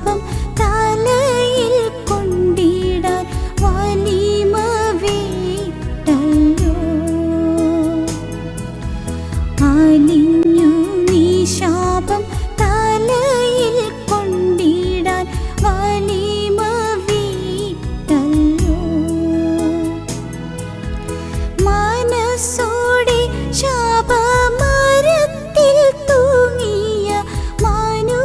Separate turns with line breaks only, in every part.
ശാപം തലയിൽ കൊണ്ടിടാൻ വലിമ വേട്ടല്ലോ. അലിഞ്ഞു നീ ശാപം തലയിൽ കൊണ്ടിടാൻ വലിമ വേട്ടല്ലോ. മനസ്സോടെ ശാപമരത്തിൽ തൂങ്ങിയ മാനുവേലാദേവ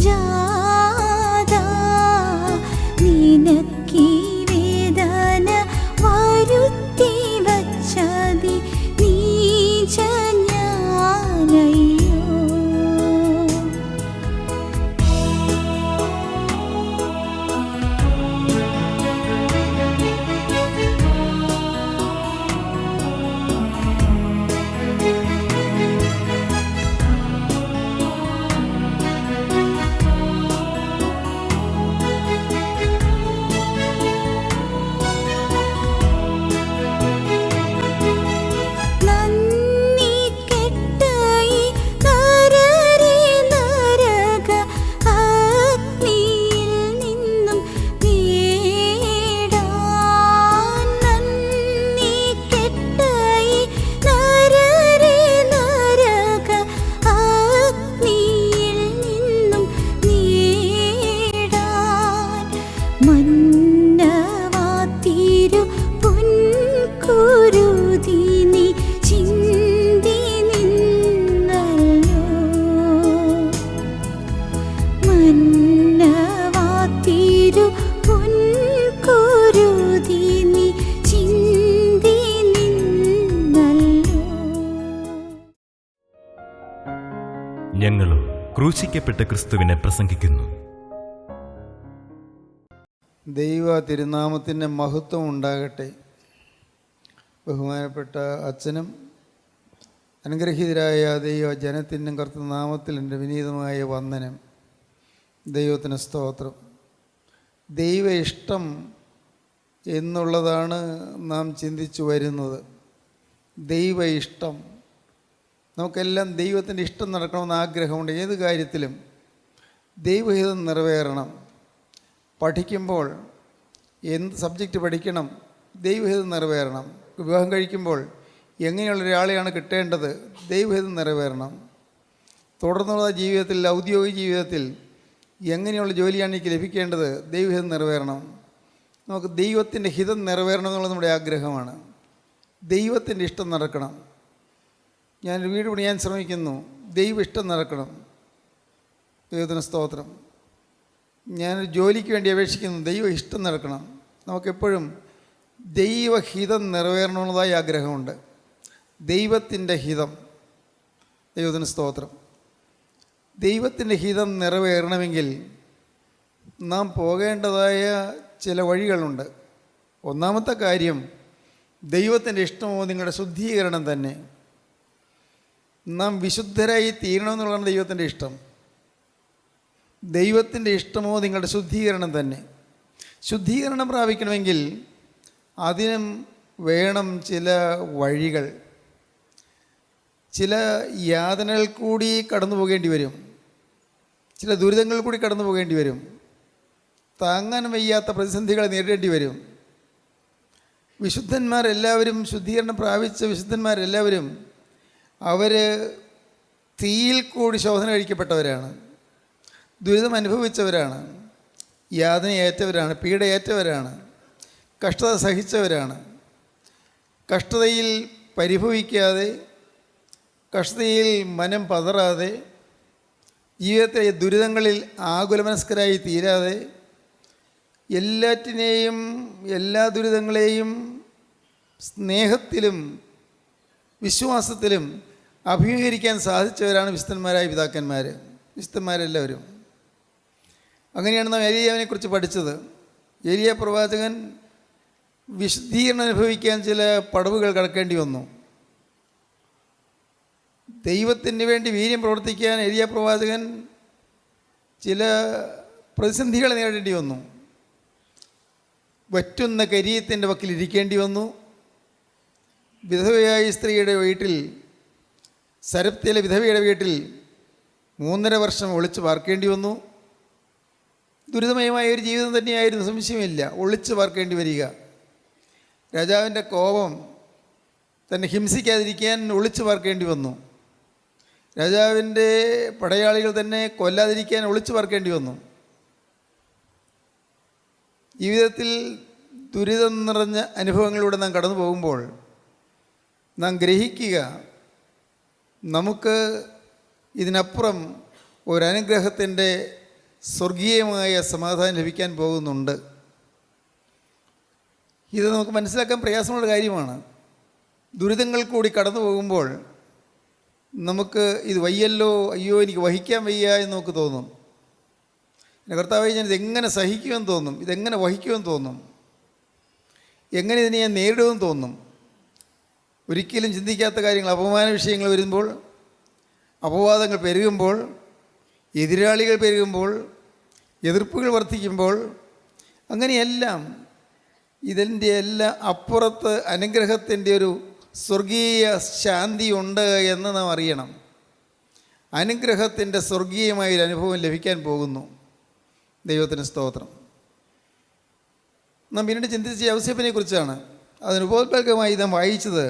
ജാത നിനക്കീ വേദന വരുത്തി വച്ചതി നീച ഞാനയ്യോ. നന്ദി കെട്ടയി നരരെ നരക അഗ്നിയിൽ നിന്നും നേടാൻ. നന്ദി കെട്ടയി നരരെ നരക അഗ്നിയിൽ നിന്നും നേടാൻ. മന്നവാത്തിരു പൊൻകുരുതി നീ ചിന്തി നിന്നല്ലോ. മന്നവാത്തിരു പൊൻകുരുതി നീ ചിന്തി നിന്നല്ലോ.
ഞങ്ങളും ക്രൂശിക്കപ്പെട്ട ക്രിസ്തുവിനെ പ്രസംഗിക്കുന്നു.
ദൈവ തിരുനാമത്തിൻ്റെ മഹത്വം ഉണ്ടാകട്ടെ. ബഹുമാനപ്പെട്ട അച്ഛനും അനുഗ്രഹീതരായ ദൈവ ജനത്തിൻ്റെ കർത്തൃനാമത്തിൽ എൻ്റെ വിനീതമായ വന്ദനം. ദൈവത്തിന് സ്തോത്രം. ദൈവ ഇഷ്ടം എന്നുള്ളതാണ് നാം ചിന്തിച്ചു വരുന്നത്. ദൈവ ഇഷ്ടം, നമുക്കെല്ലാം ദൈവത്തിൻ്റെ ഇഷ്ടം നടക്കണമെന്ന് ആഗ്രഹമുണ്ട്. ഏത് കാര്യത്തിലും ദൈവഹിതം നിറവേറണം. പഠിക്കുമ്പോൾ എന്ത് സബ്ജക്റ്റ് പഠിക്കണം, ദൈവഹിതം നിറവേറണം. വിവാഹം കഴിക്കുമ്പോൾ എങ്ങനെയുള്ള ഒരാളെയാണ് കിട്ടേണ്ടത്, ദൈവഹിതം നിറവേറണം. തുടർന്നുള്ള ജീവിതത്തിൽ, ഔദ്യോഗിക ജീവിതത്തിൽ എങ്ങനെയുള്ള ജോലിയാണ് എനിക്ക് ലഭിക്കേണ്ടത്, ദൈവഹിതം നിറവേറണം. നമുക്ക് ദൈവത്തിൻ്റെ ഹിതം നിറവേറണം എന്നുള്ളത് നമ്മുടെ ആഗ്രഹമാണ്. ദൈവത്തിൻ്റെ ഇഷ്ടം നടക്കണം. ഞാനൊരു വീട് പണിയാൻ ശ്രമിക്കുന്നു, ദൈവ ഇഷ്ടം നടക്കണം. ദൈവത്തിന് സ്തോത്രം. ഞാനൊരു ജോലിക്ക് വേണ്ടി അപേക്ഷിക്കുന്നു, ദൈവ ഇഷ്ടം നടക്കണം. നമുക്കെപ്പോഴും ദൈവഹിതം നിറവേറണമെന്നതായി ആഗ്രഹമുണ്ട്. ദൈവത്തിൻ്റെ ഹിതം. ദൈവത്തിന് സ്തോത്രം. ദൈവത്തിൻ്റെ ഹിതം നിറവേറണമെങ്കിൽ നാം പോകേണ്ടതായ ചില വഴികളുണ്ട്. ഒന്നാമത്തെ കാര്യം, ദൈവത്തിൻ്റെ ഇഷ്ടമോ നിങ്ങളുടെ ശുദ്ധീകരണം തന്നെ. നാം വിശുദ്ധരായി തീരണമെന്നുള്ളതാണ് ദൈവത്തിൻ്റെ ഇഷ്ടം. ദൈവത്തിൻ്റെ ഇഷ്ടമോ നിങ്ങളുടെ ശുദ്ധീകരണം തന്നെ. ശുദ്ധീകരണം പ്രാപിക്കണമെങ്കിൽ അതിനും വേണം ചില വഴികൾ. ചില യാതനകൾ കൂടി കടന്നു പോകേണ്ടി വരും. ചില ദുരിതങ്ങൾ കൂടി കടന്നു പോകേണ്ടി വരും. താങ്ങാൻ വയ്യാത്ത പ്രതിസന്ധികളെ നേരിടേണ്ടി വരും. വിശുദ്ധന്മാരെല്ലാവരും, ശുദ്ധീകരണം പ്രാപിച്ച വിശുദ്ധന്മാരെല്ലാവരും അവർ തീയിൽ കൂടി ശോധന കഴിക്കപ്പെട്ടവരാണ്. ദുരിതം അനുഭവിച്ചവരാണ്, യാതനയേറ്റവരാണ്, പീഡയേറ്റവരാണ്, കഷ്ടത സഹിച്ചവരാണ്. കഷ്ടതയിൽ പരിഭവിക്കാതെ, കഷ്ടതയിൽ മനം പതറാതെ, ജീവിതത്തിലെ ദുരിതങ്ങളിൽ ആകുലമനസ്കരായി തീരാതെ, എല്ലാറ്റിനെയും എല്ലാ ദുരിതങ്ങളെയും സ്നേഹത്തിലും വിശ്വാസത്തിലും അഭിമുഖീകരിക്കാൻ സാധിച്ചവരാണ് വിശുദ്ധന്മാരായ പിതാക്കന്മാർ, വിശുദ്ധന്മാരെല്ലാവരും. അങ്ങനെയാണ് നാം ഏലിയാവിനെക്കുറിച്ച് പഠിച്ചത്. ഏലിയ പ്രവാചകൻ വിശുദ്ധീകരണം അനുഭവിക്കാൻ ചില പടവുകൾ കടക്കേണ്ടി വന്നു. ദൈവത്തിന് വേണ്ടി വീര്യം പ്രവർത്തിക്കാൻ ഏലിയ പ്രവാചകൻ ചില പ്രതിസന്ധികൾ നേരിടേണ്ടി വന്നു. വറ്റുന്ന കരീയത്തിൻ്റെ വക്കിൽ ഇരിക്കേണ്ടി വന്നു. വിധവയായ സ്ത്രീയുടെ വീട്ടിൽ, സരപ്തിയിലെ വിധവയുടെ വീട്ടിൽ 3.5 വർഷം ഒളിച്ചു പാർക്കേണ്ടി വന്നു. ദുരിതമയമായ ഒരു ജീവിതം തന്നെയായിരുന്നു, സംശയമില്ല. ഒളിച്ചു പാർക്കേണ്ടി വരിക, രാജാവിൻ്റെ കോപം തന്നെ ഹിംസിക്കാതിരിക്കാൻ ഒളിച്ചു പാർക്കേണ്ടി വന്നു. രാജാവിൻ്റെ പടയാളികൾ തന്നെ കൊല്ലാതിരിക്കാൻ ഒളിച്ചു പാർക്കേണ്ടി വന്നു. ജീവിതത്തിൽ ദുരിതം നിറഞ്ഞ അനുഭവങ്ങളിലൂടെ നാം കടന്നു പോകുമ്പോൾ നാം ഗ്രഹിക്കുക, നമുക്ക് ഇതിനപ്പുറം ഒരനുഗ്രഹത്തിൻ്റെ സ്വർഗീയമായ സമാധാനം ലഭിക്കാൻ പോകുന്നുണ്ട്. ഇത് നമുക്ക് മനസ്സിലാക്കാൻ പ്രയാസമുള്ള കാര്യമാണ്. ദുരിതങ്ങൾ കൂടി കടന്നു പോകുമ്പോൾ നമുക്ക് ഇത് വയ്യല്ലോ, അയ്യോ എനിക്ക് വഹിക്കാൻ വയ്യ എന്ന് നമുക്ക് തോന്നും. എൻ്റെ കർത്താവേ, ഞാൻ ഇതെങ്ങനെ സഹിക്കുമെന്ന് തോന്നും, ഇതെങ്ങനെ വഹിക്കുമെന്ന് തോന്നും, എങ്ങനെ ഇതിനെ ഞാൻ നേരിടുമെന്ന് തോന്നും. ഒരിക്കലും ചിന്തിക്കാത്ത കാര്യങ്ങൾ, അപമാന വിഷയങ്ങൾ വരുമ്പോൾ, അപവാദങ്ങൾ പെരുകുമ്പോൾ, എതിരാളികൾ പെരുകുമ്പോൾ, എതിർപ്പുകൾ വർദ്ധിക്കുമ്പോൾ, അങ്ങനെയെല്ലാം ഇതിൻ്റെ എല്ലാം അപ്പുറത്ത് അനുഗ്രഹത്തിൻ്റെ ഒരു സ്വർഗീയ ശാന്തി ഉണ്ട് എന്ന് നാം അറിയണം. അനുഗ്രഹത്തിൻ്റെ സ്വർഗീയമായൊരു അനുഭവം ലഭിക്കാൻ പോകുന്നു. ദൈവത്തിന് സ്തോത്രം. നാം പിന്നീട് ചിന്തിച്ച യൗസേപ്പിനെ കുറിച്ചാണ്. അതിന് ഉപോത്ബലകമായി നാം വായിച്ചത്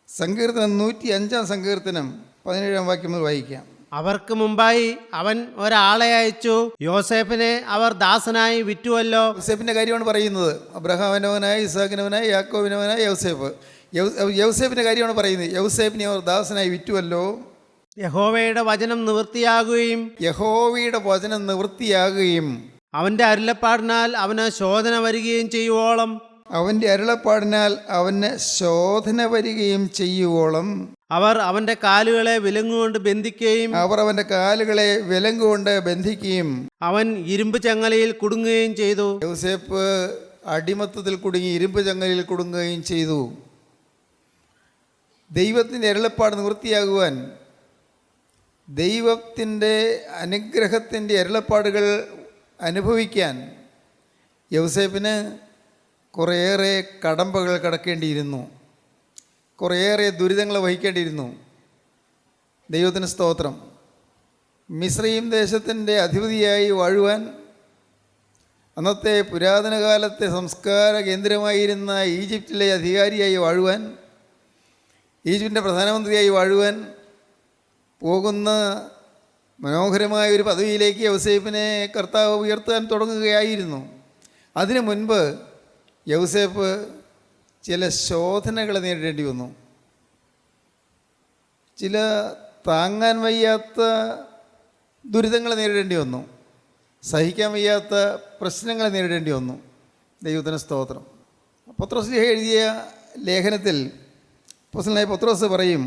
സങ്കീർത്തനം 105 സങ്കീർത്തനം 17 വാക്യം മുതൽ വായിക്കാം.
അവർക്ക് മുമ്പായി അവൻ ഒരാളെ അയച്ചു, യോസേഫിനെ അവർ ദാസനായി വിറ്റുവല്ലോ.
യൗസേപ്പിൻ്റെ കാര്യമാണ് പറയുന്നത്. അബ്രഹാമിനവനായ, ഇസാഖിനവനായ, യാക്കോബിനവനായ യൗസേപ്പ്. യൗസേപ്പിൻ്റെ കാര്യമാണ് പറയുന്നത്. യൗസേപ്പിനെ അവർ ദാസനായി വിറ്റുവല്ലോ.
യഹോവയുടെ വചനം
നിവൃത്തിയാകുകയും
അവന്റെ അരുളപ്പാടിനാൽ അവന് ശോധന വരികയും ചെയ്യുവോളം അവർ അവന്റെ കാലുകളെ വിലങ്ങുകൊണ്ട് ബന്ധിക്കുകയും അവൻ ഇരുമ്പ് ചങ്ങലയിൽ കുടുങ്ങുകയും ചെയ്തു.
യൗസേപ്പ് അടിമത്തത്തിൽ കുടുങ്ങി ഇരുമ്പ് ചങ്ങലയിൽ കുടുങ്ങുകയും ചെയ്തു. ദൈവത്തിൻ്റെ അരുളപ്പാട് നിവൃത്തിയാകുവാൻ, ദൈവത്തിൻ്റെ അനുഗ്രഹത്തിൻ്റെ അരുളപ്പാടുകൾ അനുഭവിക്കാൻ യൗസേപ്പിന് കുറേയേറെ കടമ്പകൾ കടക്കേണ്ടിയിരുന്നു, കുറേയേറെ ദുരിതങ്ങൾ വഹിക്കേണ്ടിയിരുന്നു. ദൈവത്തിന് സ്തോത്രം. മിസ്രയീം ദേശത്തിൻ്റെ അധിപതിയായി വാഴുവാൻ, അന്നത്തെ പുരാതന കാലത്തെ സംസ്കാര കേന്ദ്രമായിരുന്ന ഈജിപ്തിലെ അധികാരിയായി വാഴുവാൻ, ഈജിപ്തിൻ്റെ പ്രധാനമന്ത്രിയായി വാഴുവാൻ പോകുന്ന മനോഹരമായ ഒരു പദവിയിലേക്ക് യൗസേപ്പിനെ കർത്താവ് ഉയർത്താൻ തുടങ്ങുകയായിരുന്നു. അതിനു മുൻപ് യൗസേപ്പ് ചില ശോധനകൾ നേരിടേണ്ടി വന്നു. ചില താങ്ങാൻ വയ്യാത്ത ദുരിതങ്ങൾ നേരിടേണ്ടി വന്നു. സഹിക്കാൻ വയ്യാത്ത പ്രശ്നങ്ങൾ നേരിടേണ്ടി വന്നു. ദൈവത്തിന് സ്തോത്രം. പത്രോസ് എഴുതിയ ലേഖനത്തിൽ അപ്പോസ്തലനായ പത്രോസ് പറയും,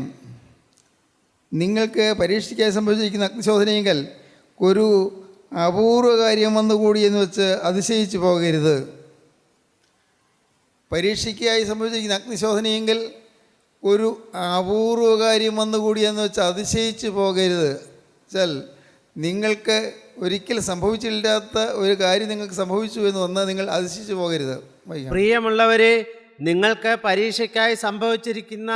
നിങ്ങൾക്ക് പരീക്ഷയ്ക്കായി സംഭവിച്ചിരിക്കുന്ന അഗ്നിശോധനയെങ്കിൽ ഒരു അപൂർവ കാര്യം വന്നുകൂടി എന്ന് വെച്ച് അതിശയിച്ചു പോകരുത്. പരീക്ഷയ്ക്കായി സംഭവിച്ചിരിക്കുന്ന അഗ്നിശോധനയെങ്കിൽ ഒരു അപൂർവ കാര്യം വന്നുകൂടി എന്ന് വെച്ച് അതിശയിച്ചു പോകരുത്. വെച്ചാൽ നിങ്ങൾക്ക് ഒരിക്കൽ സംഭവിച്ചില്ലാത്ത ഒരു കാര്യം നിങ്ങൾക്ക് സംഭവിച്ചു എന്ന് വന്നാൽ നിങ്ങൾ അതിശയിച്ചു പോകരുത്.
പ്രിയമുള്ളവരെ, നിങ്ങൾക്ക് പരീക്ഷയ്ക്കായി സംഭവിച്ചിരിക്കുന്ന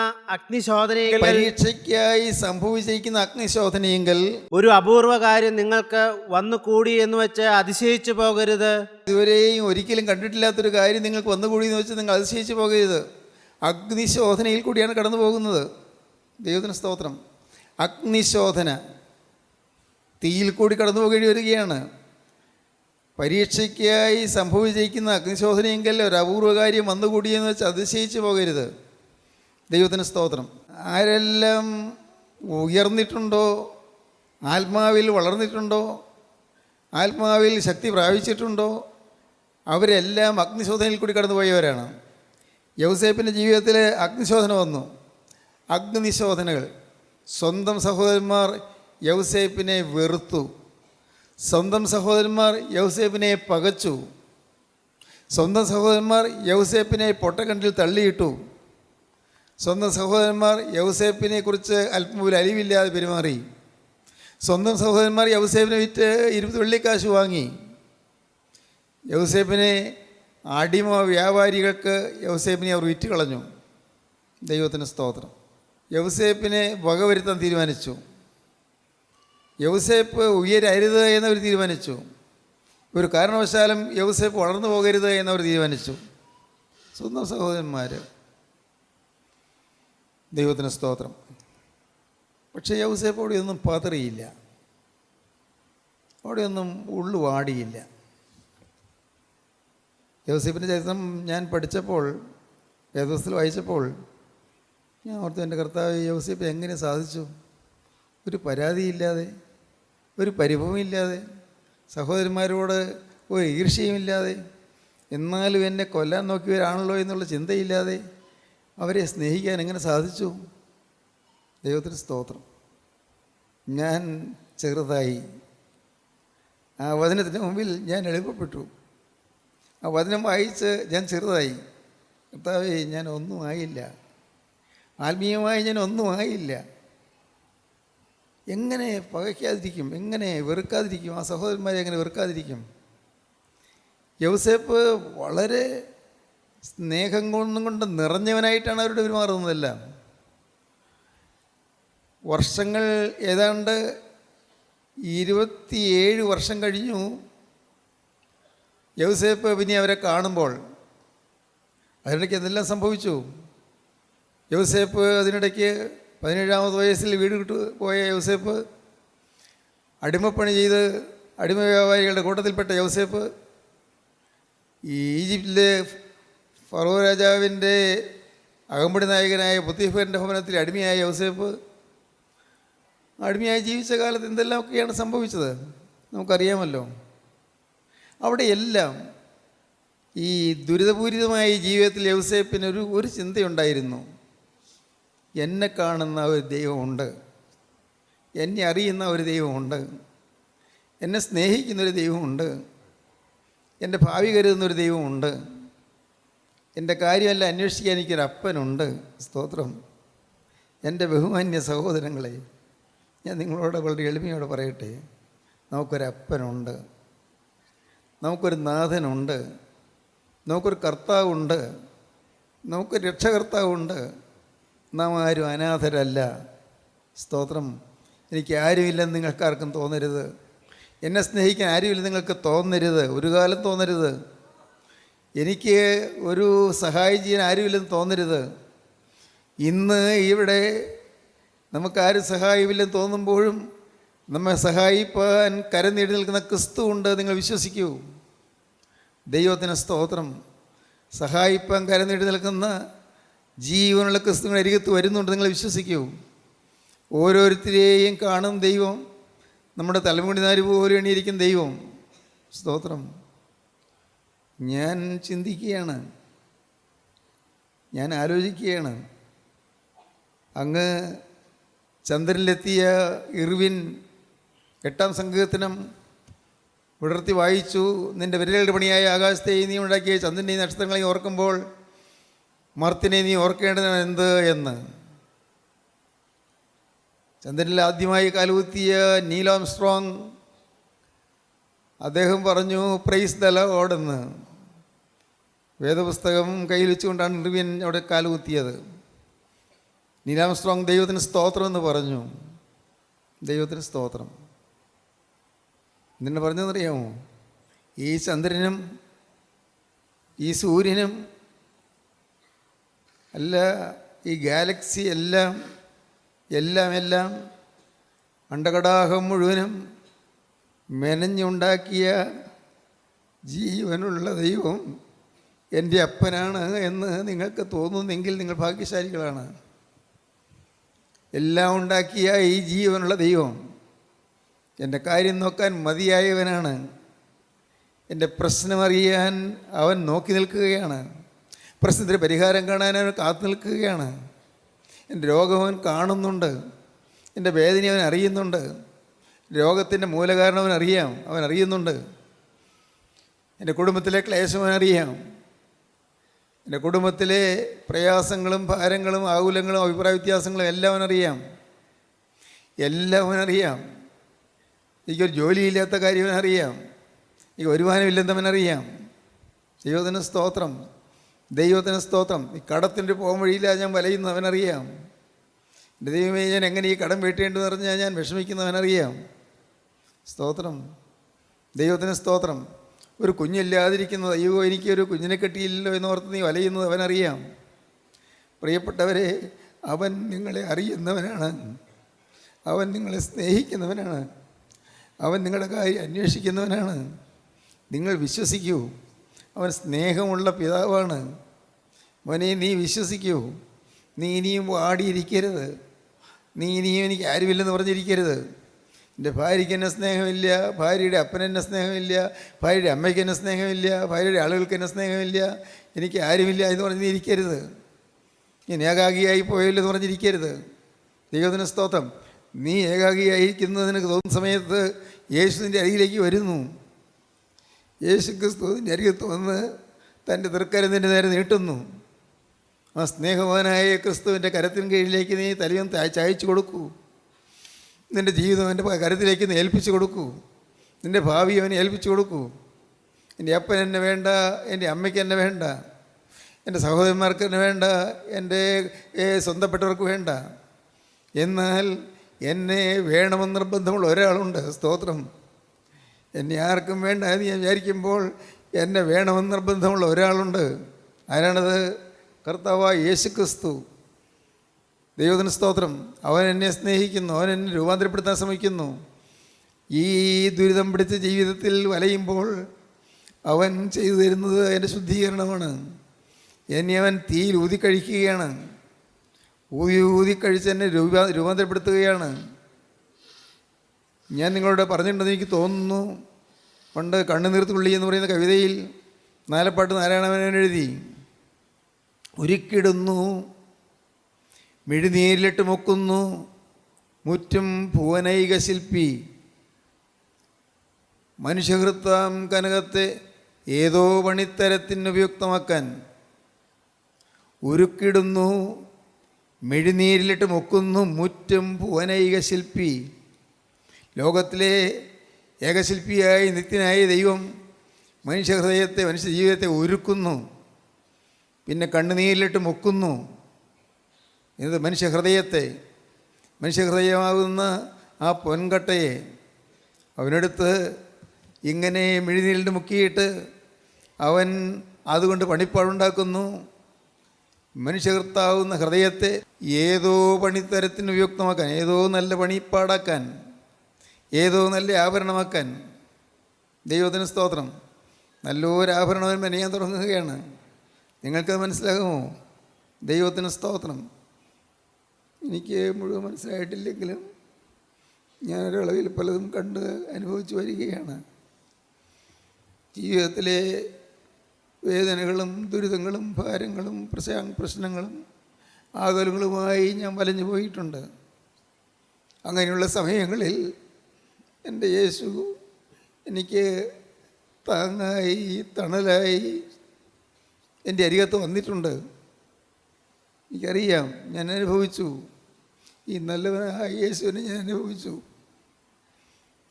അഗ്നിശോധനയെങ്കിൽ ഒരു അപൂർവ കാര്യം നിങ്ങൾക്ക് വന്നുകൂടി എന്ന് വെച്ച് അതിശയിച്ചു പോകരുത്.
ഇതുവരെയും ഒരിക്കലും കണ്ടിട്ടില്ലാത്തൊരു കാര്യം നിങ്ങൾക്ക് വന്നുകൂടി എന്ന് വെച്ച് നിങ്ങൾ അതിശയിച്ചു പോകരുത്. അഗ്നിശോധനയിൽ കൂടിയാണ് കടന്നു പോകുന്നത്. ദൈവത്തിന് സ്തോത്രം. അഗ്നിശോധന, തീയിൽ കൂടി കടന്നു പോകേണ്ടി വരികയാണ്. പരീക്ഷയ്ക്കായി സംഭവിച്ചിരിക്കുന്ന അഗ്നിശോധനയെങ്കിൽ ഒരു അപൂർവ കാര്യം വന്നുകൂടിയെന്ന് വെച്ച് അതിശയിച്ചു പോകരുത്. ദൈവത്തിന് സ്തോത്രം. ആരെല്ലാം ഉയർന്നിട്ടുണ്ടോ, ആത്മാവിൽ വളർന്നിട്ടുണ്ടോ, ആത്മാവിൽ ശക്തി പ്രാപിച്ചിട്ടുണ്ടോ, അവരെല്ലാം അഗ്നിശോധനയിൽ കൂടി കടന്നുപോയവരാണ്. യൗസേപ്പിൻ്റെ ജീവിതത്തിൽ അഗ്നിശോധന വന്നു. അഗ്നിശോധനകൾ. സ്വന്തം സഹോദരന്മാർ യൗസേപ്പിനെ വെറുത്തു. സ്വന്തം സഹോദരന്മാർ യൗസേപ്പിനെ പകച്ചു. സ്വന്തം സഹോദരന്മാർ യൗസേപ്പിനെ പൊട്ടക്കണ്ടിൽ തള്ളിയിട്ടു. സ്വന്തം സഹോദരന്മാർ യൗസേപ്പിനെ കുറിച്ച് അല്പം പോലും അലിവില്ലാതെ പെരുമാറി. സ്വന്തം സഹോദരന്മാർ യൗസേപ്പിനെ വിറ്റ് 20 വെള്ളിക്കാശ് വാങ്ങി. യൗസേപ്പിനെ അടിമ വ്യാപാരികൾക്ക് യൗസേപ്പിനെ അവർ വിറ്റ് കളഞ്ഞു. ദൈവത്തിന് സ്തോത്രം. യൗസേപ്പിനെ വകവരുത്താൻ തീരുമാനിച്ചു. യൗസേപ്പ് ഉയരരുത് എന്നവർ തീരുമാനിച്ചു. ഒരു കാരണവശാലും യൗസേപ്പ് വളർന്നു പോകരുത് എന്നവർ തീരുമാനിച്ചു. സ്വന്തം സഹോദരന്മാർ. ദൈവത്തിന് സ്തോത്രം. പക്ഷേ യൗസേപ്പ് അവിടെയൊന്നും പതറിയില്ല, അവിടെയൊന്നും ഉള്ളു വാടിയില്ല. യൗസേപ്പിൻ്റെ ചരിത്രം ഞാൻ പഠിച്ചപ്പോൾ, വേദപുസ്തകത്തിൽ വായിച്ചപ്പോൾ ഞാൻ ഓർത്തു, എൻ്റെ കർത്താവ്, യൗസേപ്പ് എങ്ങനെ സാധിച്ചു? ഒരു പരാതിയില്ലാതെ, ഒരു പരിഭവമില്ലാതെ, സഹോദരന്മാരോട് ഒരു ഈർഷ്യയുമില്ലാതെ, എന്നാലും എന്നെ കൊല്ലാൻ നോക്കിയവരാണല്ലോ എന്നുള്ള ചിന്തയില്ലാതെ അവരെ സ്നേഹിക്കാൻ എങ്ങനെ സാധിച്ചു? ദൈവത്തിന് സ്തോത്രം. ഞാൻ ചെറുതായി, ആ വചനത്തിന് മുമ്പിൽ ഞാൻ എളുപ്പപ്പെട്ടു. ആ വചനം വായിച്ച് ഞാൻ ചെറുതായി. കർത്താവേ, ഞാൻ ഒന്നും ആയില്ല, ആത്മീയമായി ഞാൻ ഒന്നും ആയില്ല. എങ്ങനെ പകയ്ക്കാതിരിക്കും? എങ്ങനെ വെറുക്കാതിരിക്കും? ആ സഹോദരന്മാരെ എങ്ങനെ വെറുക്കാതിരിക്കും? യൗസേപ്പ് വളരെ സ്നേഹം കൊണ്ട് നിറഞ്ഞവനായിട്ടാണ് അവരോട് പെരുമാറുന്നതെല്ലാം. വർഷങ്ങൾ ഏതാണ്ട് 27 വർഷം കഴിഞ്ഞു യൗസേപ്പ് പിന്നെ അവരെ കാണുമ്പോൾ. അതിനിടയ്ക്ക് എന്തെല്ലാം സംഭവിച്ചു? യൗസേപ്പ് അതിനിടയ്ക്ക് 17-ാമത്തെ വയസ്സിൽ വീട് വിട്ടു പോയ യൗസേപ്പ്, അടിമപ്പണി ചെയ്ത് അടിമ വ്യാപാരികളുടെ കൂട്ടത്തിൽപ്പെട്ട യൗസേപ്പ്, ഈജിപ്തിലെ ഫറോ രാജാവിൻ്റെ അകമ്പടി നായകനായ പൊത്തിഫറിൻ്റെ ഭവനത്തിൽ അടിമയായ യൗസേപ്പ്, അടിമയായി ജീവിച്ച കാലത്ത് എന്തെല്ലാമൊക്കെയാണ് സംഭവിച്ചത് നമുക്കറിയാമല്ലോ. അവിടെയെല്ലാം ഈ ദുരിതപൂരിതമായ ജീവിതത്തിൽ യൗസേപ്പിന് ഒരു ചിന്തയുണ്ടായിരുന്നു. എന്നെ കാണുന്ന ഒരു ദൈവമുണ്ട്, എന്നെ അറിയുന്ന ഒരു ദൈവമുണ്ട്, എന്നെ സ്നേഹിക്കുന്നൊരു ദൈവമുണ്ട്, എൻ്റെ ഭാവി കരുതുന്നൊരു ദൈവമുണ്ട്, എൻ്റെ കാര്യമെല്ലാം അന്വേഷിക്കാൻ എനിക്കൊരപ്പനുണ്ട്. സ്തോത്രം. എൻ്റെ ബഹുമാന്യ സഹോദരങ്ങളെ, ഞാൻ നിങ്ങളോട് വളരെ എളിമയോടെ പറയട്ടെ, നമുക്കൊരപ്പനുണ്ട്, നമുക്കൊരു നാഥനുണ്ട്, നമുക്കൊരു കർത്താവുണ്ട്, നമുക്കൊരു രക്ഷകർത്താവുണ്ട്. നാം ആരും അനാഥരല്ല. സ്തോത്രം. എനിക്ക് ആരുമില്ലെന്ന് നിങ്ങൾക്കാർക്കും തോന്നരുത്. എന്നെ സ്നേഹിക്കാൻ ആരുമില്ലെന്ന് നിങ്ങൾക്ക് തോന്നരുത്, ഒരു കാലം തോന്നരുത്. എനിക്ക് ഒരു സഹായം ചെയ്യാൻ ആരുമില്ലെന്ന് തോന്നരുത്. ഇന്ന് ഇവിടെ നമുക്കാരും സഹായമില്ലെന്ന് തോന്നുമ്പോഴും നമ്മെ സഹായിപ്പാൻ കരം നീട്ടി നിൽക്കുന്ന ക്രിസ്തു ഉണ്ട്. നിങ്ങൾ വിശ്വസിക്കൂ. ദൈവത്തിന് സ്തോത്രം. സഹായിപ്പാൻ കരം നീട്ടി നിൽക്കുന്ന ജീവനുള്ള ക്രിസ്തുവിൻ്റെ അരികത്ത് വരുന്നുണ്ട്. നിങ്ങൾ വിശ്വസിക്കൂ. ഓരോരുത്തരെയും കാണും ദൈവം. നമ്മുടെ തലമുടി നാര് പോലെ എണ്ണിയിരിക്കും ദൈവം. സ്തോത്രം. ഞാൻ ചിന്തിക്കുകയാണ്, ഞാൻ ആലോചിക്കുകയാണ്, അങ്ങ് ചന്ദ്രനിലെത്തിയ ഇർവിൻ 8-ാം സങ്കീർത്തനം വിടർത്തി വായിച്ചു. നിൻ്റെ വിരലുകളുടെ പണിയായ ആകാശത്തെയും നീ ഉണ്ടാക്കിയ ചന്ദ്രനെയും നക്ഷത്രങ്ങളെയും ഓർക്കുമ്പോൾ മർത്തിനെ നീ ഓർക്കേണ്ടതാണ് എന്ത് എന്ന്. ചന്ദ്രനിൽ ആദ്യമായി കാലുകുത്തിയ നീൽ ആംസ്ട്രോങ്, അദ്ദേഹം പറഞ്ഞു പ്രൈസ് ദ ലോർഡ് എന്ന്. വേദപുസ്തകം കയ്യിൽ വെച്ചുകൊണ്ടാണ് ഇർവിൻ അവിടെ കാലുകുത്തിയത്. നീൽ ആംസ്ട്രോങ് ദൈവത്തിന് സ്തോത്രം എന്ന് പറഞ്ഞു. ദൈവത്തിന് സ്തോത്രം. എന്തിനാ പറഞ്ഞതെന്നറിയാമോ? ഈ ചന്ദ്രനും ഈ സൂര്യനും അല്ല, ഈ ഗാലക്സി എല്ലാം അണ്ടകടാഹം മുഴുവനും മെനഞ്ഞുണ്ടാക്കിയ ജീവനുള്ള ദൈവം എൻ്റെ അപ്പനാണ് എന്ന് നിങ്ങൾക്ക് തോന്നുന്നെങ്കിൽ നിങ്ങൾ ഭാഗ്യശാലികളാണ്. എല്ലാം ഉണ്ടാക്കിയ ഈ ജീവനുള്ള ദൈവം എൻ്റെ കാര്യം നോക്കാൻ മതിയായവനാണ്. എൻ്റെ പ്രശ്നമറിയാൻ അവൻ നോക്കി നിൽക്കുകയാണ്. പ്രശ്നത്തിന് പരിഹാരം കാണാൻ അവൻ കാത്തു നിൽക്കുകയാണ്. എൻ്റെ രോഗം അവൻ കാണുന്നുണ്ട്, എൻ്റെ വേദന അവൻ അറിയുന്നുണ്ട്, രോഗത്തിൻ്റെ മൂലകാരണം അവൻ അറിയുന്നുണ്ട്. എൻ്റെ കുടുംബത്തിലെ ക്ലേശം അവൻ അറിയാം. എൻ്റെ കുടുംബത്തിലെ പ്രയാസങ്ങളും ഭാരങ്ങളും ആകുലങ്ങളും അഭിപ്രായ വ്യത്യാസങ്ങളും എല്ലാം അവനറിയാം. എനിക്കൊരു ജോലിയില്ലാത്ത കാര്യം അവനറിയാം. എനിക്ക് വരുമാനമില്ലെന്നവനറിയാം. ദൈവത്തിന് സ്തോത്രം. ദൈവത്തിന് സ്തോത്രം. ഈ കടത്തിൻ്റെ പോകാൻ വഴിയില്ല ഞാൻ വലയുന്നവനറിയാം. എൻ്റെ ദൈവമേ, ഞാൻ എങ്ങനെ ഈ കടം വീട്ടേണ്ടെന്ന് പറഞ്ഞാൽ ഞാൻ വിഷമിക്കുന്നവനറിയാം. സ്തോത്രം, ദൈവത്തിന് സ്തോത്രം. ഒരു കുഞ്ഞില്ലാതിരിക്കുന്നത്, അയ്യോ എനിക്കൊരു കുഞ്ഞിനെ കിട്ടിയില്ലല്ലോ എന്നോർത്ത് നീ വലയുന്നത് അവനറിയാം. പ്രിയപ്പെട്ടവരെ, അവൻ നിങ്ങളെ അറിയുന്നവനാണ്, അവൻ നിങ്ങളെ സ്നേഹിക്കുന്നവനാണ്, അവൻ നിങ്ങളുടെ കാര്യം അന്വേഷിക്കുന്നവനാണ്. നിങ്ങൾ വിശ്വസിക്കൂ, അവൻ സ്നേഹമുള്ള പിതാവാണ്. അവനെ നീ വിശ്വസിക്കൂ. നീ ഇനിയും വാടിയിരിക്കരുത്, നീ ഇനിയും എനിക്ക് ആരുമില്ലെന്ന് പറഞ്ഞിരിക്കരുത്. എൻ്റെ ഭാര്യയ്ക്ക് എന്നെ സ്നേഹമില്ല, ഭാര്യയുടെ അപ്പനെന്നെ സ്നേഹമില്ല, ഭാര്യയുടെ അമ്മയ്ക്ക് എന്നെ സ്നേഹമില്ല, ഭാര്യയുടെ ആളുകൾക്ക് എന്നെ സ്നേഹമില്ല, എനിക്ക് ആരുമില്ല എന്ന് പറഞ്ഞിരിക്കരുത്. ഞാൻ ഏകാഗിയായി പോയല്ലോ എന്ന് പറഞ്ഞിരിക്കരുത്. ദൈവത്തിന് സ്തോത്രം. നീ ഏകാഗിയായിരിക്കുന്നതിന് തോന്നുന്ന സമയത്ത് യേശു നിൻ്റെ അരികിലേക്ക് വരുന്നു. യേശു ക്രിസ്തു നിൻ്റെ അരികത്ത് വന്ന് തൻ്റെ തൃക്കരം നിൻ്റെ നേരെ നീട്ടുന്നു. ആ സ്നേഹവാനായ ക്രിസ്തുവിൻ്റെ കരത്തിന് കീഴിലേക്ക് നീ തലയും ചായച്ചു കൊടുക്കൂ. നിൻ്റെ ജീവിതം എൻ്റെ കരത്തിലേക്ക് നീ ഏൽപ്പിച്ചു കൊടുക്കൂ. നിൻ്റെ ഭാവി അവനെ ഏൽപ്പിച്ചു കൊടുക്കൂ. എൻ്റെ അപ്പൻ എന്നെ വേണ്ട, എൻ്റെ അമ്മയ്ക്ക് എന്നെ വേണ്ട, എൻ്റെ സഹോദരന്മാർക്ക് എന്നെ വേണ്ട, എൻ്റെ സ്വന്തപ്പെട്ടവർക്ക് വേണ്ട. എന്നാൽ എന്നെ വേണമെന്ന് നിർബന്ധമുള്ള ഒരാളുണ്ട്. സ്തോത്രം. എന്നെ ആർക്കും വേണ്ട എന്ന് ഞാൻ വിചാരിക്കുമ്പോൾ എന്നെ വേണമെന്ന് നിർബന്ധമുള്ള ഒരാളുണ്ട്. ആരാണത്? കർത്താവായ യേശു ക്രിസ്തു. ദൈവത്തിന് സ്തോത്രം. അവൻ എന്നെ സ്നേഹിക്കുന്നു, അവൻ എന്നെ രൂപാന്തരപ്പെടുത്താൻ ശ്രമിക്കുന്നു. ഈ ദുരിതം പിടിച്ച ജീവിതത്തിൽ വലയുമ്പോൾ അവൻ ചെയ്തു തരുന്നത് എൻ്റെ ശുദ്ധീകരണമാണ്. എന്നെ അവൻ തീയിൽ ഊതിക്കഴിക്കുകയാണ്, ഊതിക്കഴിച്ച് എന്നെ രൂപാന്തരപ്പെടുത്തുകയാണ്. ഞാൻ നിങ്ങളോട് പറഞ്ഞിട്ടുണ്ടെന്ന് എനിക്ക് തോന്നുന്നു. പണ്ട് കണ്ണുനീർത്തുള്ളി എന്ന് പറയുന്ന കവിതയിൽ നാലപ്പാട്ട് നാരായണമേനോൻ എഴുതി, ഉരുക്കിടുന്നു മിഴിനീരിലിട്ട് മുക്കുന്നു മുറ്റും ഭുവനൈക ശില്പി, മനുഷ്യഹൃത്താം കനകത്തെ ഏതോ പണിത്തരത്തിന് ഉപയുക്തമാക്കാൻ. ഉരുക്കിടുന്നു മിഴിനീരിലിട്ട് മുക്കുന്നു മുറ്റും ഭുവനൈക ശില്പി. ലോകത്തിലെ ഏകശില്പിയായി നിത്യനായ ദൈവം മനുഷ്യഹൃദയത്തെ, മനുഷ്യജീവിതത്തെ ഒരുക്കുന്നു, പിന്നെ കണ്ണുനീരിലിട്ട് മുക്കുന്നു. ഇത് മനുഷ്യഹൃദയത്തെ, മനുഷ്യഹൃദയമാകുന്ന ആ പൊൻകട്ടയെ അവനെടുത്ത് ഇങ്ങനെ മിഴിനീരിലിട്ട് മുക്കിയിട്ട് അവൻ അതുകൊണ്ട് പണിപ്പാടുണ്ടാക്കുന്നു. മനുഷ്യകർത്താവുന്ന ഹൃദയത്തെ ഏതോ പണിത്തരത്തിന് ഉപയുക്തമാക്കാൻ, ഏതോ നല്ല പണിപ്പാടാക്കാൻ, ഏതോ നല്ല ആഭരണമാക്കാൻ. ദൈവത്തിന് സ്തോത്രം. നല്ലൊരാഭരണം മെനയാൻ തുടങ്ങുകയാണ്. നിങ്ങൾക്കത് മനസ്സിലാകുമോ? ദൈവത്തിന് സ്തോത്രം. എനിക്ക് മുഴുവൻ മനസ്സിലായിട്ടില്ലെങ്കിലും ഞാനൊരളവിൽ പലതും കണ്ട് അനുഭവിച്ചു വരികയാണ്. ജീവിതത്തിലെ വേദനകളും ദുരിതങ്ങളും ഭാരങ്ങളും പ്രശ്നങ്ങളും ആകുലങ്ങളുമായി ഞാൻ വലഞ്ഞു പോയിട്ടുണ്ട്. അങ്ങനെയുള്ള സമയങ്ങളിൽ എൻ്റെ യേശു എനിക്ക് താങ്ങായി തണലായി എൻ്റെ അരികത്ത് വന്നിട്ടുണ്ട്. എനിക്കറിയാം, ഞാൻ അനുഭവിച്ചു. ഈ നല്ലവനായ യേശുവിനെ ഞാൻ അനുഭവിച്ചു.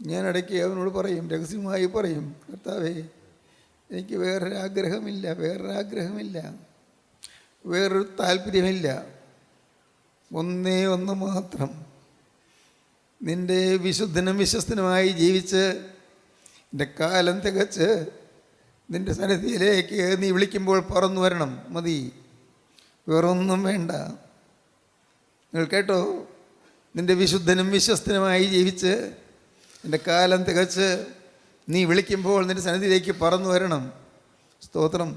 ഞാൻ ഇടയ്ക്ക് അവനോട് പറയും, രഹസ്യമായി പറയും, കർത്താവേ, എനിക്ക് വേറൊരാഗ്രഹമില്ല, വേറൊരു താല്പര്യമില്ല. ഒന്നേ ഒന്ന് മാത്രം, നിൻ്റെ വിശുദ്ധനും വിശ്വസ്തനുമായി ജീവിച്ച് എൻ്റെ കാലം തികച്ച് നിൻ്റെ സന്നിധിയിലേക്ക് നീ വിളിക്കുമ്പോൾ പറന്നു വരണം, മതി. വേറൊന്നും വേണ്ട. നിങ്ങൾ കേട്ടോ, നിൻ്റെ വിശുദ്ധനും വിശ്വസ്തനുമായി ജീവിച്ച് എൻ്റെ കാലം തികച്ച് നീ വിളിക്കുമ്പോൾ നിൻ്റെ സന്നിധിയിലേക്ക് പറന്നു വരണം. സ്തോത്രം.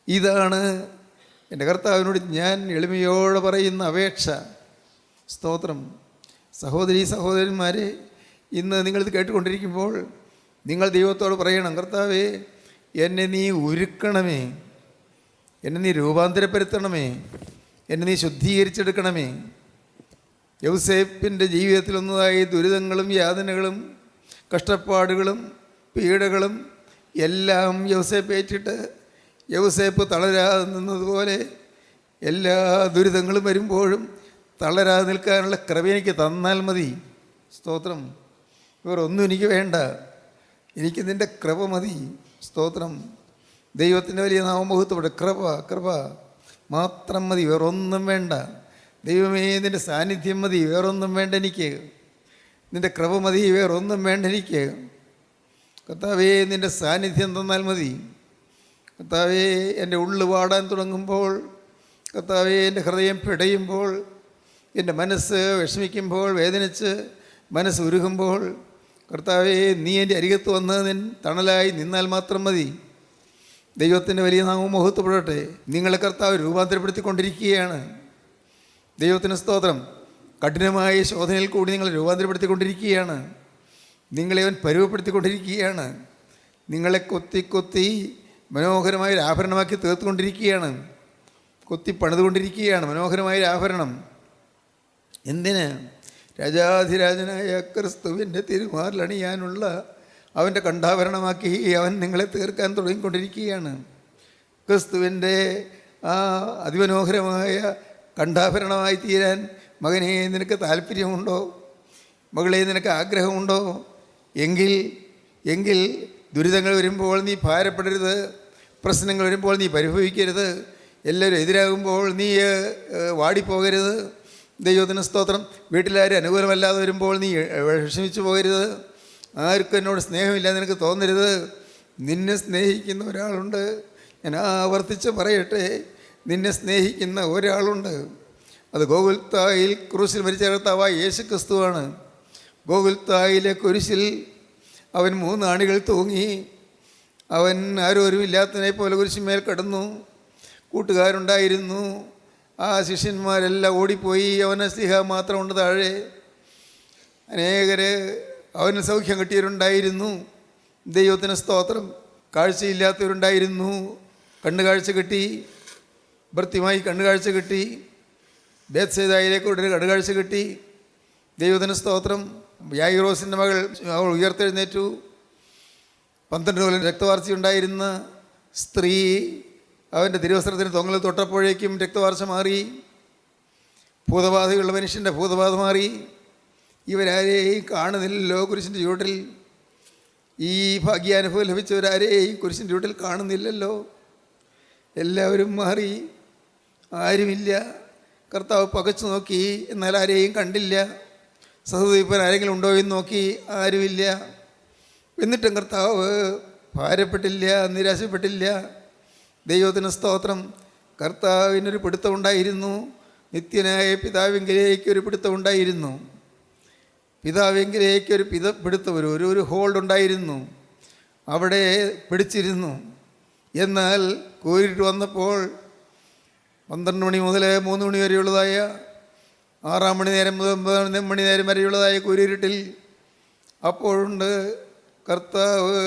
ഇതാണ് എൻ്റെ കർത്താവിനോട് ഞാൻ എളിമയോടെ പറയുന്ന അപേക്ഷ. സ്തോത്രം. സഹോദരീ സഹോദരന്മാരെ, ഇന്ന് നിങ്ങളിത് കേട്ടുകൊണ്ടിരിക്കുമ്പോൾ നിങ്ങൾ ദൈവത്തോട് പറയണം, കർത്താവേ, എന്നെ നീ ഒരുക്കണമേ, എന്നെ നീ രൂപാന്തരപ്പെടുത്തണമേ, എന്നെ നീ ശുദ്ധീകരിച്ചെടുക്കണമേ. യൗസേപ്പിൻ്റെ ജീവിതത്തിലൊന്നതായി ദുരിതങ്ങളും യാതനകളും കഷ്ടപ്പാടുകളും പീഡകളും എല്ലാം യൗസേപ്പ് ഏറ്റിട്ട് യൗസേപ്പ് തളരാതെ നിന്നതുപോലെ എല്ലാ ദുരിതങ്ങളും വരുമ്പോഴും തളരാതെ നിൽക്കാനുള്ള കൃപ എനിക്ക് തന്നാൽ മതി. സ്തോത്രം. ഇവരൊന്നും എനിക്ക് വേണ്ട, എനിക്ക് നിൻ്റെ കൃപ മതി. സ്തോത്രം. ദൈവത്തിൻ്റെ വലിയ നാമമുഹൂർത്തം. കൃപ മാത്രം മതി, വേറൊന്നും വേണ്ട. ദൈവമേ, നിൻ്റെ സാന്നിധ്യം മതി, വേറൊന്നും വേണ്ട എനിക്ക്. നിൻ്റെ കൃപ മതി, വേറൊന്നും വേണ്ട എനിക്ക്. കർത്താവേ, നിൻ്റെ സാന്നിധ്യം തന്നാൽ മതി. കർത്താവേ, എൻ്റെ ഉള്ളു പാടാൻ തുടങ്ങുമ്പോൾ, കർത്താവേ, എൻ്റെ ഹൃദയം പിടയുമ്പോൾ, എൻ്റെ മനസ്സ് വിഷമിക്കുമ്പോൾ, വേദനിച്ച് മനസ്സ് ഉരുകുമ്പോൾ, കർത്താവേ, നീ എൻ്റെ അരികത്ത് വന്ന് തണലായി നിന്നാൽ മാത്രം മതി. ദൈവത്തിൻ്റെ വലിയ നാമം മഹത്വപ്പെടട്ടെ. നിങ്ങളെ കർത്താവ് രൂപാന്തരപ്പെടുത്തിക്കൊണ്ടിരിക്കുകയാണ്. ദൈവത്തിന് സ്തോത്രം. കഠിനമായ ശോധനയിൽ കൂടി നിങ്ങളെ രൂപാന്തരപ്പെടുത്തിക്കൊണ്ടിരിക്കുകയാണ്. നിങ്ങളെ അവൻ പരുവപ്പെടുത്തിക്കൊണ്ടിരിക്കുകയാണ്. നിങ്ങളെ കൊത്തി കൊത്തി മനോഹരമായൊരു ആഭരണമാക്കി തീർത്തുകൊണ്ടിരിക്കുകയാണ്. കൊത്തി പണിതുകൊണ്ടിരിക്കുകയാണ് മനോഹരമായൊരു ആഭരണം. എന്തിന്? രാജാധിരാജനായ ക്രിസ്തുവിൻ്റെ തിരുമാറിലണിയാനുള്ള അവൻ്റെ കണ്ഠാഭരണമാക്കി അവൻ നിങ്ങളെ തീർക്കാൻ തുടങ്ങിക്കൊണ്ടിരിക്കുകയാണ്. ക്രിസ്തുവിൻ്റെ ആ അതിമനോഹരമായ കണ്ഠാഭരണമായി തീരാൻ മകനെ നിനക്ക് താല്പര്യമുണ്ടോ? മകളെ നിനക്ക് ആഗ്രഹമുണ്ടോ? എങ്കിൽ ദുരിതങ്ങൾ വരുമ്പോൾ നീ ഭാരപ്പെടരുത്. പ്രശ്നങ്ങൾ വരുമ്പോൾ നീ പരിഭവിക്കരുത്. എല്ലാവരും എതിരാകുമ്പോൾ നീ വാടിപ്പോകരുത്. ദൈവത്തിന് സ്തോത്രം. വീട്ടിലാരും അനുകൂലമല്ലാതെ വരുമ്പോൾ നീ വിഷമിച്ചു പോകരുത്. ആർക്കും എന്നോട് സ്നേഹമില്ലാതെ നിനക്ക് തോന്നരുത്. നിന്നെ സ്നേഹിക്കുന്ന ഒരാളുണ്ട്. ഞാൻ ആവർത്തിച്ച് പറയട്ടെ, നിന്നെ സ്നേഹിക്കുന്ന ഒരാളുണ്ട്. അത് ഗോകുൽത്തായിൽ ക്രൂശിൽ മരിച്ച കർത്താവായ യേശു ക്രിസ്തുവാണ്. ഗോകുൽത്തായിലെ കുരിശിൽ അവൻ 3 ആണികൾ തൂങ്ങി. അവൻ ആരോരുമില്ലാത്തതിനെ പോലെ കുരിശിന്മേൽ കിടന്നു. കൂട്ടുകാരുണ്ടായിരുന്നു. ആ ശിഷ്യന്മാരെല്ലാം ഓടിപ്പോയി. അവന് സ്ലിഹ മാത്രമുണ്ട് താഴെ. അനേകര് അവന് സൗഖ്യം കിട്ടിയവരുണ്ടായിരുന്നു. ദൈവത്തിന് സ്തോത്രം. കാഴ്ചയില്ലാത്തവരുണ്ടായിരുന്നു. കണ്ണുകാഴ്ച കിട്ടി. ഭർത്തിമായി കണ്ണുകാഴ്ച കിട്ടി. ബേത്സേദയിലേക്ക് ഉടനെ കണ്ണുകാഴ്ച കിട്ടി. ദൈവത്തിന് സ്തോത്രം. യായിറോസിൻ്റെ മകൾ അവൾ ഉയർത്തെഴുന്നേറ്റു. 12 കൊല്ലം രക്തവാർച്ച ഉണ്ടായിരുന്ന സ്ത്രീ അവൻ്റെ തിരുവസ്ത്രത്തിന് തൊങ്ങൽ തൊട്ടപ്പോഴേക്കും രക്തവാർച്ച മാറി. ഭൂതബാധയുള്ള മനുഷ്യൻ്റെ ഭൂതബാധ മാറി. ഇവരാരെയും കാണുന്നില്ലല്ലോ കുരിശിൻ്റെ ചുവട്ടിൽ. ഈ ഭാഗ്യാനുഭവം ലഭിച്ചവരാരെയും കുരിശിൻ്റെ ചുവട്ടിൽ കാണുന്നില്ലല്ലോ. എല്ലാവരും മാറി. ആരുമില്ല. കർത്താവ് പകച്ചു നോക്കി, എന്നാൽ ആരെയും കണ്ടില്ല. സഹോദരിപ്പൻ ആരെങ്കിലും ഉണ്ടോ എന്ന് നോക്കി, ആരുമില്ല. എന്നിട്ടും കർത്താവ് ഭാരപ്പെട്ടില്ല, നിരാശപ്പെട്ടില്ല. ദൈവത്തിന് സ്തോത്രം. കർത്താവിനൊരു പിടുത്തമുണ്ടായിരുന്നു. നിത്യനായ പിതാവിങ്കിലേക്കൊരു പിടുത്തമുണ്ടായിരുന്നു. പിതാവിങ്കിലേക്കൊരു പിടുത്തം, ഒരു ഹോൾഡ് ഉണ്ടായിരുന്നു. അവിടെ പിടിച്ചിരുന്നു. എന്നാൽ കോരിട്ട് വന്നപ്പോൾ 12 മണി മുതൽ 3 മണി വരെയുള്ളതായ 6 മണി നേരം മുതൽ 9 മണി നേരം വരെയുള്ളതായ കൂരിരുട്ടിൽ അപ്പോഴുണ്ട് കർത്താവ്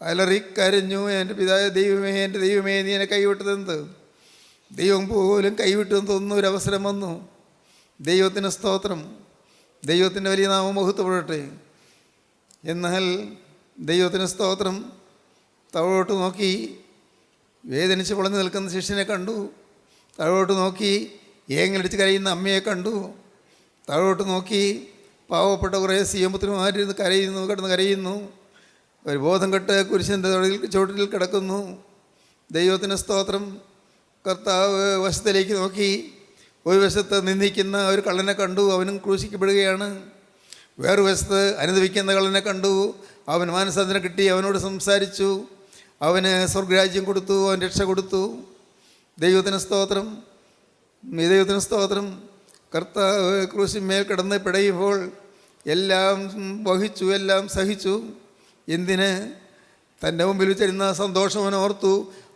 അലറിക്കരഞ്ഞു, എൻ്റെ ദൈവമേ, എൻ്റെ ദൈവമേ, നീ എന്നെ കൈവിട്ടതെന്ത്? ദൈവം പോലും കൈവിട്ടെന്ന് തോന്നുന്ന ഒരവസരം വന്നു. ദൈവത്തിന് സ്തോത്രം. ദൈവത്തിൻ്റെ വലിയ നാമം മഹത്വപ്പെടട്ടെ. എന്നാൽ ദൈവത്തിന് സ്തോത്രം. താഴോട്ട് നോക്കി വേദനിച്ച് പൊളഞ്ഞു നിൽക്കുന്ന ശിഷ്യനെ കണ്ടു. താഴോട്ട് നോക്കി ഏങ്ങലടിച്ച് കരയുന്ന അമ്മയെ കണ്ടു. താഴോട്ട് നോക്കി പാവപ്പെട്ട കുറേ സിയമ്പത്തിനുമാരിരുന്ന് കിടന്ന് കരയുന്നു. ഒരു ബോധം കെട്ട് കുരിശിൻ്റെ ചുവട്ടിൽ കിടക്കുന്നു. ദൈവത്തിന് സ്തോത്രം. കർത്താവ് വശത്തിലേക്ക് നോക്കി. ഒരു വശത്ത് നിന്ദിക്കുന്ന ഒരു കള്ളനെ കണ്ടു, അവനും ക്രൂശിക്കപ്പെടുകയാണ്. വേറൊരു വശത്ത് അനുദവിക്കുന്ന കള്ളനെ കണ്ടു, അവൻ മാനസാന്തരം കിട്ടി, അവനോട് സംസാരിച്ചു, അവന് സ്വർഗരാജ്യം കൊടുത്തു, അവൻ രക്ഷ കൊടുത്തു. ദൈവത്തിന് സ്തോത്രം. ദൈവത്തിന് സ്തോത്രം. കർത്താവ് ക്രൂശിന്മേൽ കിടന്ന് പിടയുമ്പോൾ എല്ലാം വഹിച്ചു, എല്ലാം സഹിച്ചു. എന്തിന്? തൻ്റെ മുമ്പിൽ വെച്ചിരുന്ന സന്തോഷം അവൻ ഓർത്തു.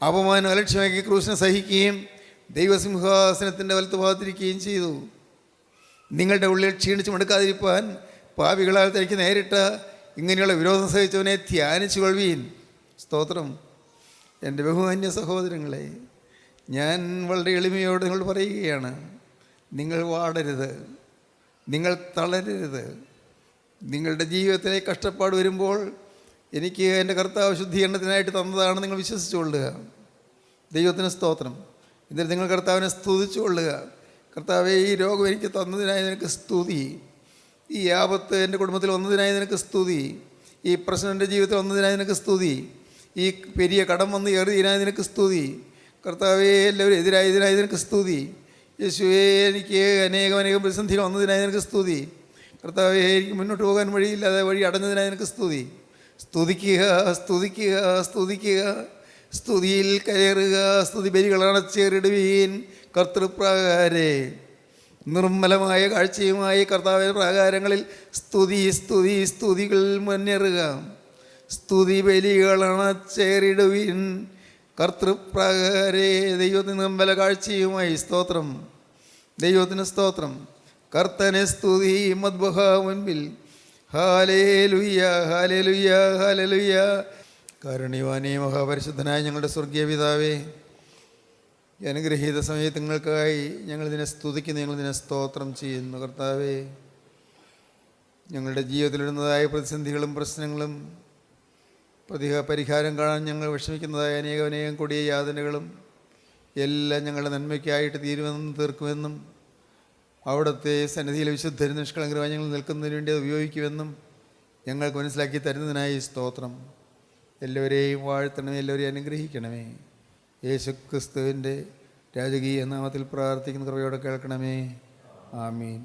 അപമാനം അലക്ഷ്യമാക്കി ക്രൂശിനെ സഹിക്കുകയും ദൈവസിംഹാസനത്തിൻ്റെ വലത്തുഭാഗത്തിരിക്കുകയും ചെയ്തു. നിങ്ങളുടെ ഉള്ളിൽ ക്ഷീണിച്ച് മടുക്കാതിരിപ്പാൻ പാപികളാൽ തനിക്ക് നേരിട്ട ഇങ്ങനെയുള്ള വിരോധം സഹിച്ചവനെ ധ്യാനിച്ചു കൊള്ളുവീൻ. സ്തോത്രം. എൻ്റെ ബഹുമാന്യ സഹോദരങ്ങളെ, ഞാൻ വളരെ എളിമയോട് നിങ്ങൾ പറയുകയാണ്, നിങ്ങൾ വാടരുത്, നിങ്ങൾ തളരരുത്. നിങ്ങളുടെ ജീവിതത്തിലെ കഷ്ടപ്പാട് വരുമ്പോൾ എനിക്ക് എൻ്റെ കർത്താവ് ശുദ്ധീകരണത്തിനായിട്ട് തന്നതാണ് നിങ്ങൾ വിശ്വസിച്ചുകൊള്ളുക. ദൈവത്തിന് സ്തോത്രം. എന്നിട്ട് നിങ്ങൾ കർത്താവിനെ സ്തുതിച്ചു കൊള്ളുക. കർത്താവെ, ഈ രോഗം എനിക്ക് തന്നതിനായി നിനക്ക് സ്തുതി. ഈ ആപത്ത് എൻ്റെ കുടുംബത്തിൽ വന്നതിനായി നിനക്ക് സ്തുതി. ഈ പ്രശ്നം എൻ്റെ ജീവിതത്തിൽ വന്നതിനായി നിനക്ക് സ്തുതി. ഈ പെരിയ കടം വന്ന് ഏറിയതിനായി നിനക്ക് സ്തുതി. കർത്താവെ, എല്ലാവരും എതിരായതിനായി നിനക്ക് സ്തുതി. യേശുവേ, എനിക്ക് അനേകം പ്രതിസന്ധികൾ വന്നതിനായി നിനക്ക് സ്തുതി. കർത്താവേ, എനിക്ക് മുന്നോട്ട് പോകാൻ വഴിയില്ലാതെ വഴി അടഞ്ഞതിനായി നിനക്ക് സ്തുതി. സ്തുതിക്കുക, സ്തുതിക്കുക, സ്തുതിക്കുക, സ്തുതിയിൽ കയറുക, സ്തുതി ബലികൾ അണച്ചേറിടുവീൻ. കർത്തൃപ്രകാരെ നിർമ്മലമായ കാഴ്ചയുമായി കർത്താവിൻ്റെ പ്രാകാരങ്ങളിൽ സ്തുതി സ്തുതി സ്തുതികൾ മുന്നേറുക. സ്തുതി ബലികൾ അണച്ചേറിടുവീൻ. കർത്തൃപ്രകാരെ ദൈവത്തിന് നിർമ്മല കാഴ്ചയുമായി സ്തോത്രം, ദൈവത്തിന് സ്തോത്രം. കർത്തനെ സ്തുതി മദ്ബഹ മുൻപിൽ. ഹാലേലുയ്യ, ഹാലേലുയ്യ, ഹാലേലുയ്യ. കാരുണ്യവാനേ മഹാപരിശുദ്ധനായ ഞങ്ങളുടെ സ്വർഗീയ പിതാവേ, ഈ അനുഗ്രഹീത സമയത്തുങ്ങൾക്കായി ഞങ്ങളിതിനെ സ്തുതിക്കുന്നു, ഞങ്ങളിതിനെ സ്തോത്രം ചെയ്യുന്നു. കർത്താവേ, ഞങ്ങളുടെ ജീവിതത്തിലിടുന്നതായ പ്രതിസന്ധികളും പ്രശ്നങ്ങളും പരിഹാരം കാണാൻ ഞങ്ങൾ വിഷമിക്കുന്നതായ അനേകം കൊടിയ യാതനകളും എല്ലാം ഞങ്ങളുടെ നന്മയ്ക്കായിട്ട് തീരുമെന്നും അവിടുത്തെ സന്നിധിയിൽ വിശുദ്ധരും നിഷ്കളങ്കരമായി ഞങ്ങൾ നിൽക്കുന്നതിന് വേണ്ടി അത് ഉപയോഗിക്കുമെന്നും ഞങ്ങൾക്ക് മനസ്സിലാക്കി തരുന്നതിനായി സ്തോത്രം. എല്ലാവരെയും വാഴ്ത്തണമേ, എല്ലാവരെയും അനുഗ്രഹിക്കണമേ. യേശു ക്രിസ്തുവിൻ്റെ രാജകീയ നാമത്തിൽ പ്രാർത്ഥിക്കുന്ന കൃപയോടെ കേൾക്കണമേ. ആമീൻ.